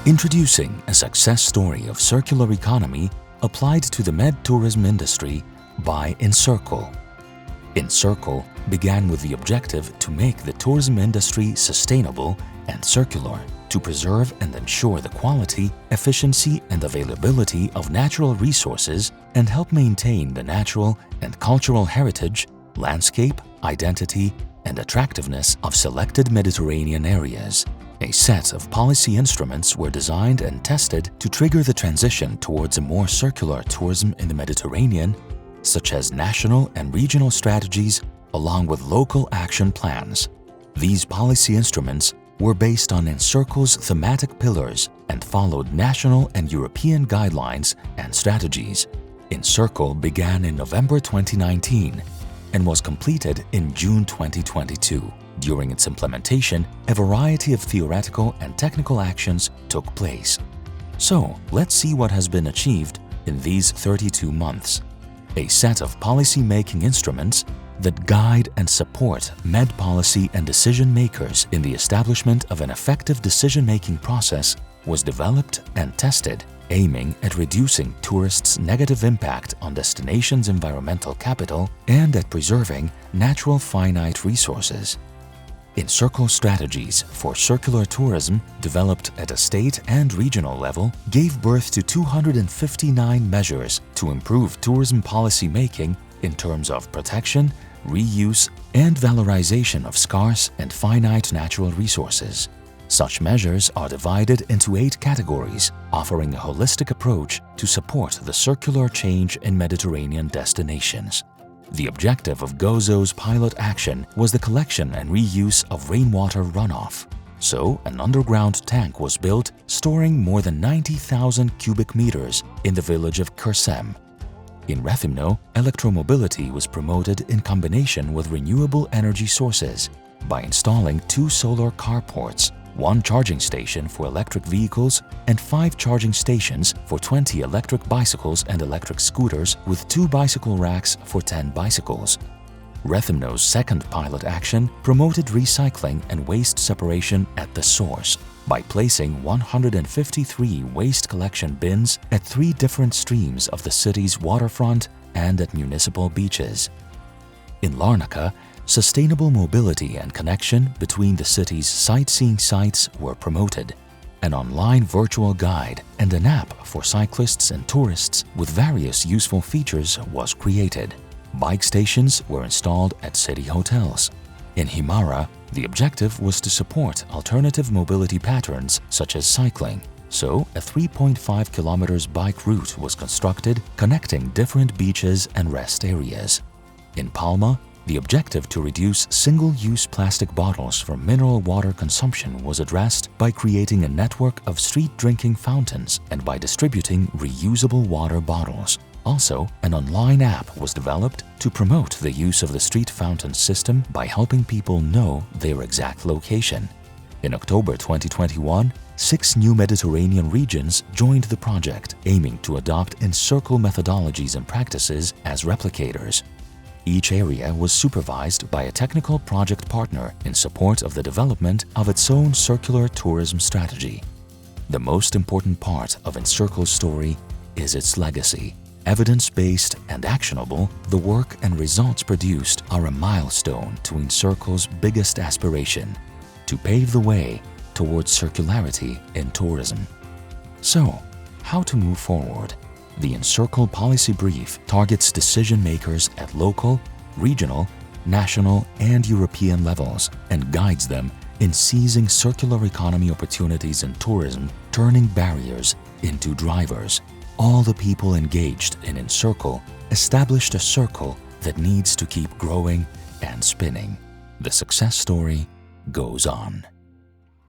Introducing a success story of circular economy applied to the med-tourism industry by Incircle. Incircle began with the objective to make the tourism industry sustainable and circular, to preserve and ensure the quality, efficiency, and availability of natural resources and help maintain the natural and cultural heritage, landscape, identity, and attractiveness of selected Mediterranean areas. A set of policy instruments were designed and tested to trigger the transition towards a more circular tourism in the Mediterranean, such as national and regional strategies along with local action plans. These policy instruments were based on Incircle's thematic pillars and followed national and European guidelines and strategies. Incircle began in November 2019 and was completed in June 2022. During its implementation, a variety of theoretical and technical actions took place. So, let's see what has been achieved in these 32 months. A set of policy-making instruments that guide and support med policy and decision-makers in the establishment of an effective decision-making process was developed and tested, aiming at reducing tourists' negative impact on destinations' environmental capital and at preserving natural finite resources. Incircle strategies for circular tourism, developed at a state and regional level, gave birth to 259 measures to improve tourism policy making in terms of protection, reuse, and valorization of scarce and finite natural resources. Such measures are divided into 8 categories, offering a holistic approach to support the circular change in Mediterranean destinations. The objective of GOZO's pilot action was the collection and reuse of rainwater runoff. So, an underground tank was built, storing more than 90,000 cubic meters in the village of Kersem. In Rethymno, electromobility was promoted in combination with renewable energy sources by installing 2 solar carports, 1 charging station for electric vehicles, and 5 charging stations for 20 electric bicycles and electric scooters with 2 bicycle racks for 10 bicycles. Rethymno's second pilot action promoted recycling and waste separation at the source by placing 153 waste collection bins at 3 different streams of the city's waterfront and at municipal beaches. In Larnaca, sustainable mobility and connection between the city's sightseeing sites were promoted. An online virtual guide and an app for cyclists and tourists with various useful features was created. Bike stations were installed at city hotels. In Himara, the objective was to support alternative mobility patterns such as cycling, so a 3.5 kilometers bike route was constructed connecting different beaches and rest areas. In Palma, the objective to reduce single-use plastic bottles from mineral water consumption was addressed by creating a network of street drinking fountains and by distributing reusable water bottles. Also, an online app was developed to promote the use of the street fountain system by helping people know their exact location. In October 2021, 6 new Mediterranean regions joined the project, aiming to adopt Incircle methodologies and practices as replicators. Each area was supervised by a technical project partner in support of the development of its own circular tourism strategy. The most important part of Incircle's story is its legacy. Evidence-based and actionable, the work and results produced are a milestone to Incircle's biggest aspiration: to pave the way towards circularity in tourism. So, how to move forward? The Incircle Policy Brief targets decision-makers at local, regional, national, and European levels and guides them in seizing circular economy opportunities in tourism, turning barriers into drivers. All the people engaged in Incircle established a circle that needs to keep growing and spinning. The success story goes on.